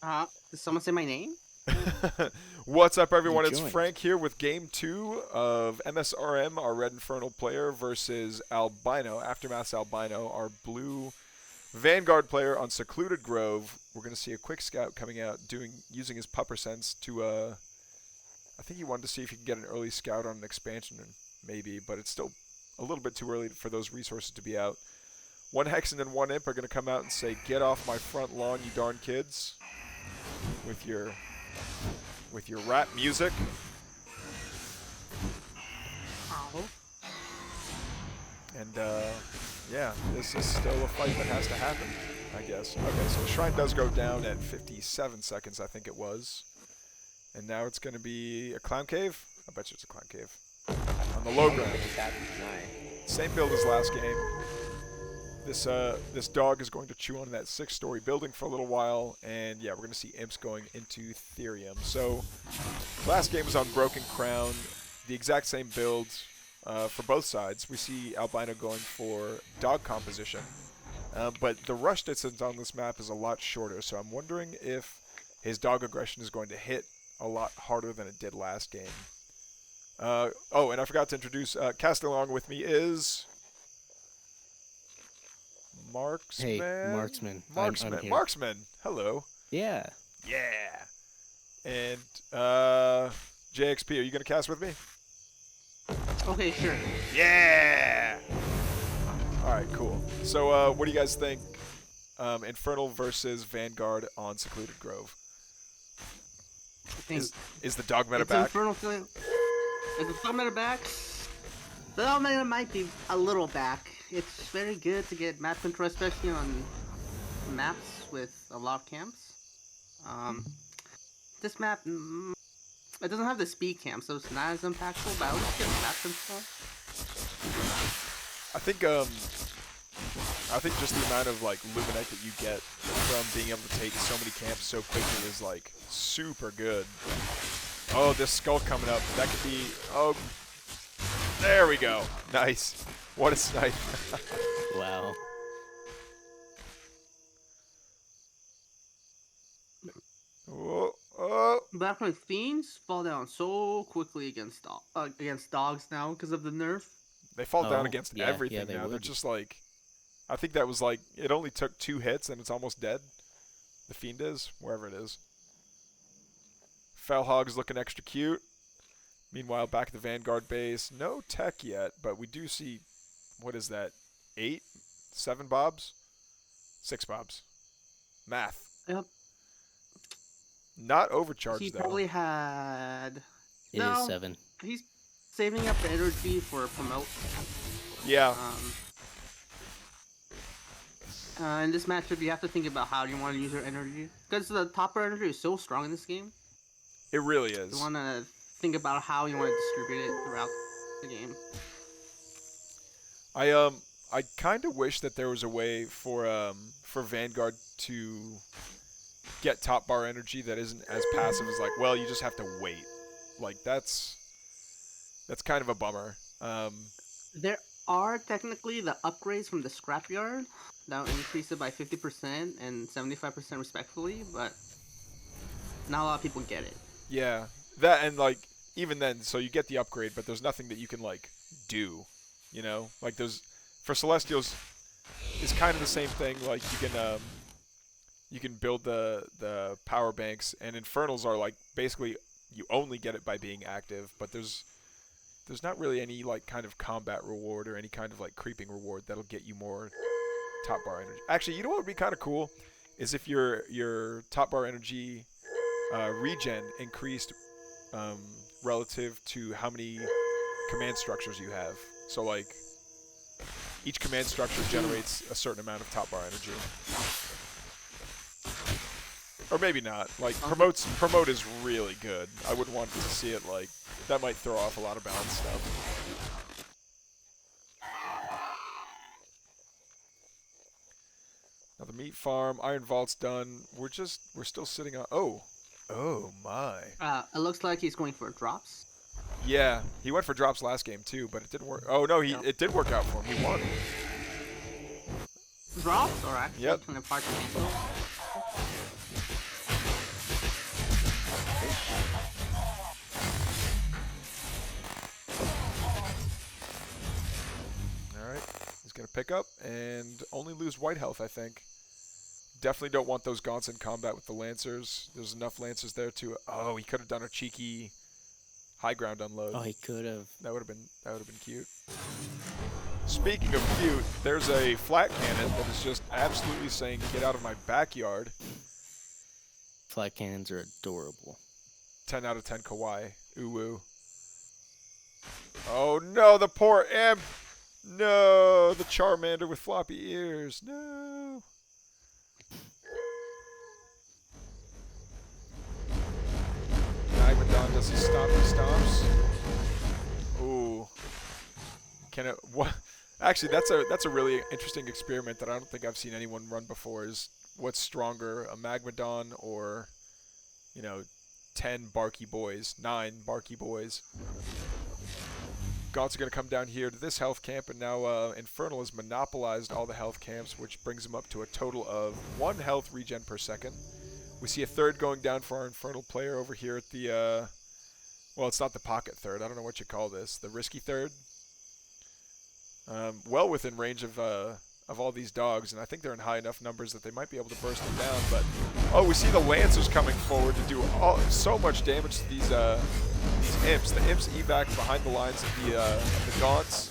Did someone say my name? What's up, You everyone? It's joined. Frank here with Game 2 of MSRM, our Red Infernal player, versus Albino, Aftermath's Albino, our blue Vanguard player on Secluded Grove. We're going to see a quick scout coming out using his pupper sense to, I think he wanted to see if he could get an early scout on an expansion, maybe, but it's still a little bit too early for those resources to be out. One Hex and then one Imp are going to come out and say, "Get off my front lawn, you darn kids," with your rap music. Oh. And yeah, this is still a fight that has to happen, I guess. Okay, so the shrine does go down at 57 seconds, I think it was. And now it's going to be a clown cave? I bet you it's a clown cave. On the low ground. Same build as last game. This dog is going to chew on that 6-story building for a little while, and yeah, we're going to see imps going into Therium. So, last game was on Broken Crown, the exact same build for both sides. We see Albino going for dog composition, but the rush distance on this map is a lot shorter, so I'm wondering if his dog aggression is going to hit a lot harder than it did last game. Oh, and I forgot to introduce, casting along with me is... Marksman? Hey, Marksman. Marksman. I'm here. Marksman. Hello. Yeah. Yeah. And JXP, are you going to cast with me? Okay, sure. Yeah. All right, cool. So what do you guys think? Infernal versus Vanguard on Secluded Grove. I think Is the dog meta it's back? Infernal feeling. Is the dog meta back? The dog meta might be a little back. It's very good to get map control, especially on maps with a lot of camps. This map, it doesn't have the speed camp, so it's not as impactful, but I would just get map control. I think just the amount of like Luminite that you get from being able to take so many camps so quickly is like super good. Oh, this skull coming up. That could be. Oh, there we go. Nice. What a snipe. Wow. Oh, oh. Back when fiends fall down so quickly against dogs now because of the nerf. They fall down Oh, against yeah, everything they now. They're would. just like, I think that was like, it only took 2 hits and it's almost dead. The fiend is, wherever it is. Felhog's looking extra cute. Meanwhile, back at the Vanguard base, no tech yet, but we do see, what is that, 8? 7 bobs? 6 bobs. Math. Yep. Not overcharged, He though. probably had. It No, is 7. he's saving up the energy for promote. Yeah. In this matchup, you have to think about how you want to use your energy, because the topper energy is so strong in this game. It really is. You want to think about how you want to distribute it throughout the game. I kind of wish that there was a way for Vanguard to get top bar energy that isn't as passive as like, well, you just have to wait. Like that's kind of a bummer. There are technically the upgrades from the scrapyard that will increase it by 50% and 75% respectively, but not a lot of people get it. Yeah, that and like even then, so you get the upgrade, but there's nothing that you can like do. You know, like there's for Celestials, it's kind of the same thing. Like you can build the power banks, and Infernals are like basically you only get it by being active, but there's not really any like kind of combat reward or any kind of like creeping reward that'll get you more top bar energy. Actually, you know what would be kind of cool is if your top bar energy regen increased relative to how many command structures you have. So like each command structure generates a certain amount of top bar energy. Or maybe not. Like promote is really good. I wouldn't want to see it like that might throw off a lot of balance stuff. Now the meat farm, Iron Vault's done. We're still sitting on oh my. It looks like he's going for drops. Yeah, he went for drops last game too, but it didn't work. Oh no, it did work out for him. He won. Drops or actually Yep. kind of part of pickup and only lose white health, I think. Definitely don't want those gaunts in combat with the Lancers. There's enough Lancers there to... Oh, he could have done a cheeky high ground unload. Oh, he could have. That would have been cute. Speaking of cute, there's a flat cannon that is just absolutely saying, get out of my backyard. Flat cannons are adorable. 10 out of 10 kawaii. Ooh woo. Oh no, the poor imp! No, the Charmander with floppy ears. No. Magmadon does his stompy stomps. Ooh. Can it? What? Actually, that's a really interesting experiment that I don't think I've seen anyone run before. Is what's stronger, a Magmadon or, 10 Barky Boys, 9 Barky Boys. Gaunts are going to come down here to this health camp, and now Infernal has monopolized all the health camps, which brings him up to a total of 1 health regen per second. We see a third going down for our Infernal player over here at the, well, it's not the pocket third. I don't know what you call this. The risky third. Well within range of all these dogs, and I think they're in high enough numbers that they might be able to burst them down. But oh, we see the Lancers coming forward to do so much damage to these imps. The imps evac behind the lines of the gaunts,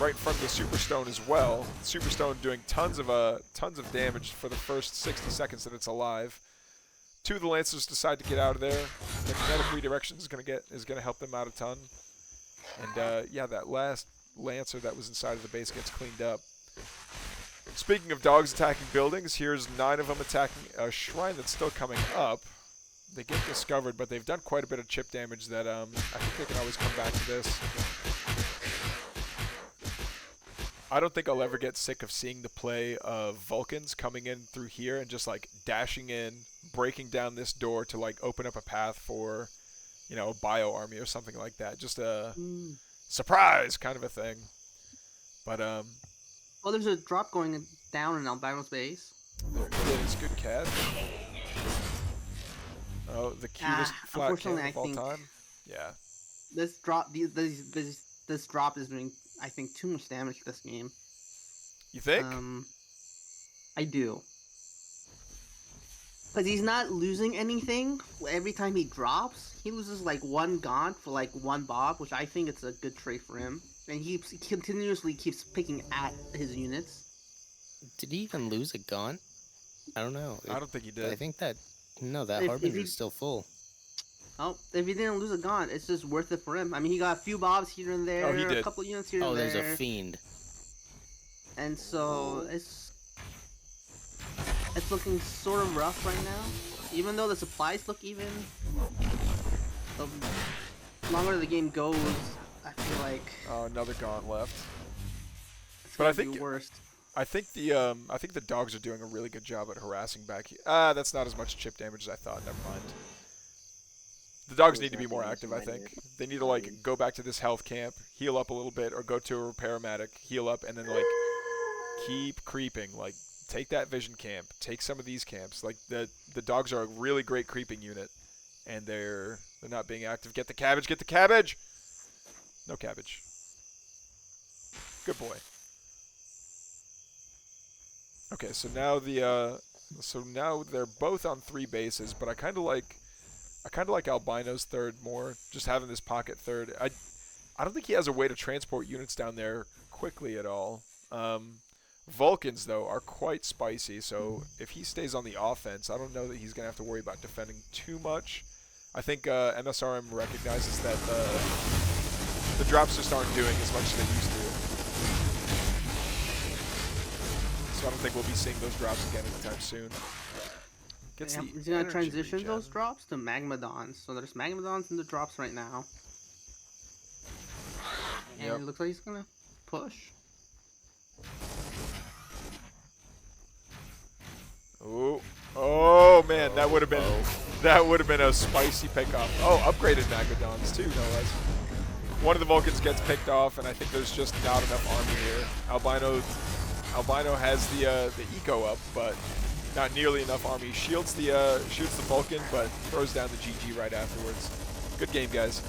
right in front of the Superstone as well. Superstone doing tons of damage for the first 60 seconds that it's alive. 2 of the Lancers decide to get out of there. The kinetic redirection is gonna help them out a ton. And yeah, that last Lancer that was inside of the base gets cleaned up. Speaking of dogs attacking buildings, here's 9 of them attacking a shrine that's still coming up. They get discovered, but they've done quite a bit of chip damage that I think they can always come back to this. I don't think I'll ever get sick of seeing the play of Vulcans coming in through here and just like dashing in, breaking down this door to like open up a path for, a bio army or something like that. Just a surprise kind of a thing. But well, there's a drop going down in Albino's base. There it is. Good catch. Oh, the cutest flat cannon of all time. Yeah. This drop, this drop is doing, I think, too much damage this game. You think? I do. Because he's not losing anything. Every time he drops, he loses like 1 gaunt for like 1 bob, which I think it's a good trade for him. And he continuously keeps picking at his units. Did he even lose a gaunt? I don't know. I don't think he did. I think that... No, that Harbinger's still full. Oh, if he didn't lose a gaunt, it's just worth it for him. I mean, he got a few bobs here and there. Oh, he did. A couple units here and there. Oh, there's a fiend. And so, it's looking sort of rough right now. Even though the supplies look even, the longer the game goes, I feel like... Oh, another gaunt left. But I think worst. I think the dogs are doing a really good job at harassing back here. That's not as much chip damage as I thought. Never mind. The dogs need to be more active, I think. They need to like go back to this health camp, heal up a little bit, or go to a repair-matic, heal up, and then like keep creeping. Like take that vision camp, take some of these camps. Like the dogs are a really great creeping unit, and they're not being active. Get the cabbage, get the cabbage. No cabbage. Good boy. Okay, so now now they're both on 3 bases, but I kind of like Albino's third more, just having this pocket third. I don't think he has a way to transport units down there quickly at all. Vulcans though are quite spicy, so if he stays on the offense, I don't know that he's gonna have to worry about defending too much. I think msrm recognizes that the drops just aren't doing as much as they used to. So I don't think we'll be seeing those drops again anytime soon. He's going to transition those drops to Magmadons. So there's Magmadons in the drops right now. And it looks like he's going to push. Ooh. Oh man, that would have been a spicy pickoff. Oh, upgraded Magmadons too, no less. One of the Vulcans gets picked off, and I think there's just not enough army here. Albino has the eco up, but not nearly enough army. Shoots the Vulcan, but throws down the GG right afterwards. Good game, guys.